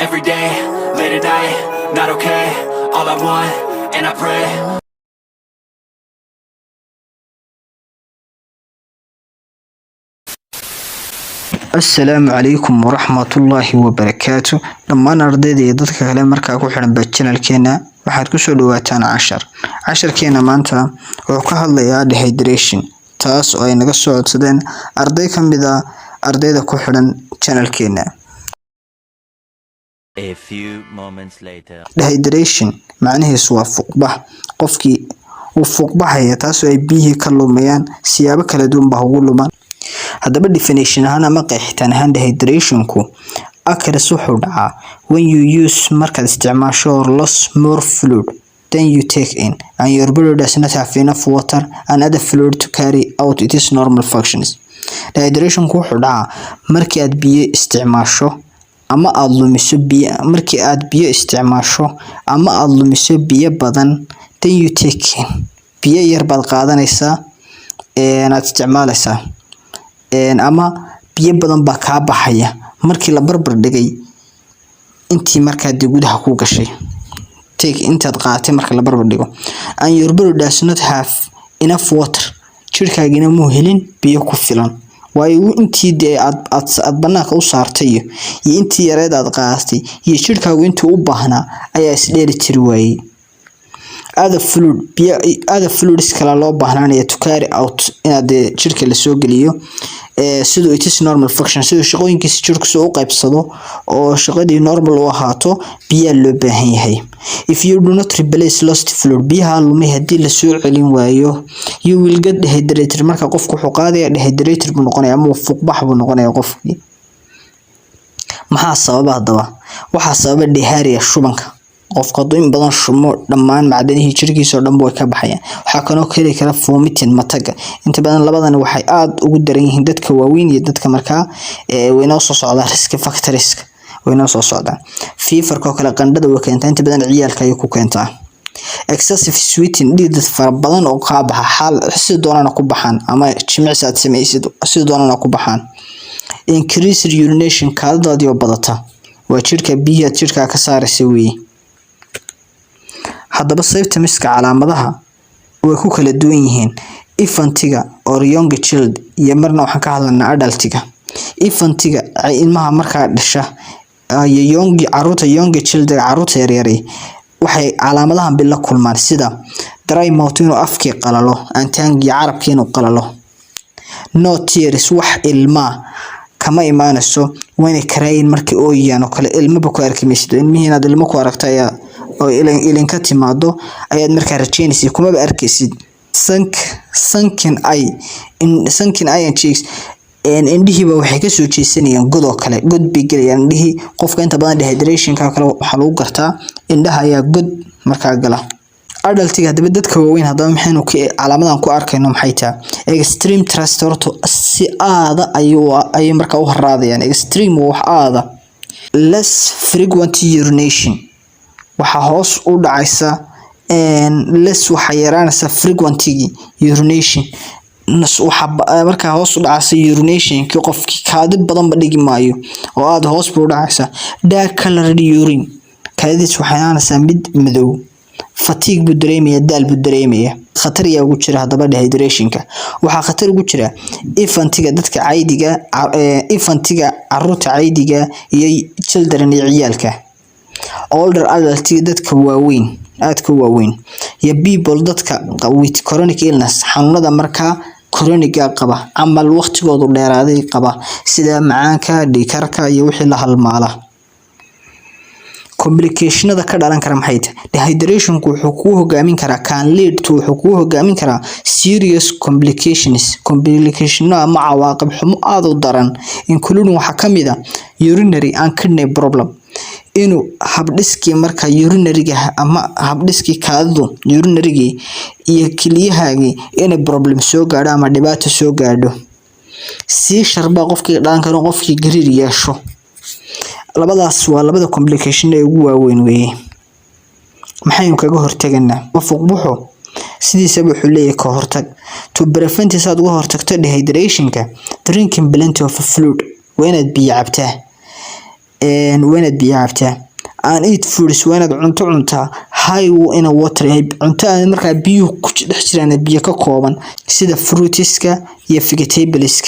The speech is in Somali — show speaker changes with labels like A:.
A: every day, late at night, not okay. All I want, and I pray.
B: السلام عليكم ورحمة الله وبركاته. لما نردي dadka kale markaa ku xiran channelkeena waxaad ku soo dhawaataan casharkeena maanta oo ka hadlaya dehydration taas oo ay naga soo codsadeen arday kamid ah ardayda ku xiran channelkeena.
C: A few moments later.
B: Dehydration macnaheedu waa fuuqbax. Qofkii uu fuuqbaxaya taas oo ay biyo ka lumayaan siyaabo kala duwan baa ugu lumaan. Haddaba definition ahaan ama qeexitaan ahaan dehydrationku occurs wuxuu dhacaa when you use markaad isticmaasho or loss more fluid than you take in and your body does not have enough water and other fluid to carry out its normal functions. Dehydrationku wuxuu dhacaa markii aad biyo isticmaasho ama aad lumiso biyo markii aad biyo isticmaasho ama aad lumiso biyo badan than you take in. Biyo yar baad qaadanaysaa aad isticmaalaysaa ama biyo badan baa ka baxaya markii la barbar dhigay intii markaa gudaha ku gashay intaad qaatay marka la barbar dhigo and your body does not have enough water jirkaagina muu helin biyo ku filan waayo intii aad banaanka u saartay iyo intii yareed aad qaatay iyo jirkaagu intuu u baahnaa ayaa isdheeli tiri waayay. Other fluids kala loo baahnaan to carry out inaad jirka la soo geliyo sidoo it is normal function sidoo shaqooyinkiisa jirku soo u qaybsado oo shaqadii normal u ahaato biyo loo baahan yahay. If you do not replace lost fluid biyaha lumay hadii la soo celin waayo you will get dehydrated marka qofku wuxuu qaadaya dehydrated buu noqonayaa ama fuuqbax buu noqonayaa qofkii. Maxaa sababa hadaba? Waxaa sababa diarrhea shubanka. qofka in badan shumo dhammaan macdanihii jirkiisa oo dhan way ka baxayaan. Waxa kale oo kale kara vomiting mataga. Inta badan labadan waxay aad ugu daran yihiin dadka waaweyn iyo dadka markaa wayna soo socdaan risk factors wayna soo socdaan. Fever ka kale qandhada way keentaa inta badan ciyaalka ay ku keentaa. Excessive sweating dhidid fara badan oo ka baxa xal si doonana ku baxaan ama jimicsi aad sameeysid si doonana ku baxaan. Increased urination kaadada oo badata waa jirka biyaha jirka ka saaraysa weey. Haddaba symptomska calaamadaha way ku kala duwan yihiin infantiga or young child iyo marna waxaan ka hadlaynaa adultiga. Infantiga ay ilmaha markaa dhasha iyo caruurta young child caruurta yaryar waxay calaamadahan bil la kulmaan sida dry mouth inuu afkii qalalo antaangi carabkii inuu qalalo. No tears wax ilma kama imaanayso wayna crying markii ooyaan oo kale ilmaba ku arkimaysid ilmihiina ilmo ku aragtay oo ilinka timaado ayaad markaa rajaynaysid kuma arkaysid. Sunken eye and cheeks indhihiiba waxay ka soo jeesanayaan god oo kale god bay galayaan indhihii qofka inta badan dehydrationka kale waxa lagu gartaa indhaha ayaa god markaa gala. Adultiga hadaba dadka waaweyn hadaba maxaynu calaamadan ku arkayno maxay tahay extreme thirst horto si aada ayuu markaa u haraadayaan extreme wax aada less frequent urination waxa hoos u dhacaysa less waxa yaraanaysa frequency urination waxa markaa hoos u dhacaysa urination ki qofkii kaadi badan ba dhigi maayo oo aad hoos u dhacaysa. Dark colored urine kaadis waxa yaraanaysa mid madow. Fatigue buu dareemaya daal buu dareemaya. Khatar ayaa ugu jira hadaba dehydrationka waxa khatar ugu jira infantiga dadka caydiga infantiga caruurta caydiga iyo children iyo ciyaalka. Older adults dadka waaweyn aadka waaweyn iyo people dadka with chronic illness xanuunada markaa chronic qaba ama waqtigoodu dheeraaday qaba sida macaanka dhiigkarka iyo wixii la halmaala. Complicationada ka dhalan kara maxay tahay dehydrationku wuxuu ku hogaamin karaa can lead to wuxuu ku hogaamin karaa serious complications ama cawaaqib xumo aad u daran including waxa kamid ah urinary and kidney problem inuu habdhiskii marka urinary-ga ama habdhiskii kaadadu urinary-ga iyo kiliyahaagi in problem soo gaadho ama dhibaato soo gaadho. Si sharba qofkii dhalan karo qofkii gariir yeesho labadaas waa labada complication ee ugu waaweyn weeye. maxaynu kaga hortagnaa fuuqbuxo sidiisa wuxuu leeyahay ka hortag to prevent saad uga hortagto dehydrationka drinking plenty of fluid waa inaad biyo cabtaa weenad biyo cabtaa and eat foods weenad cuntaa high in a water cuntada markaa biyuhu ku dhex jiraan biyo ka kooban sida fruitiska iyo vegetables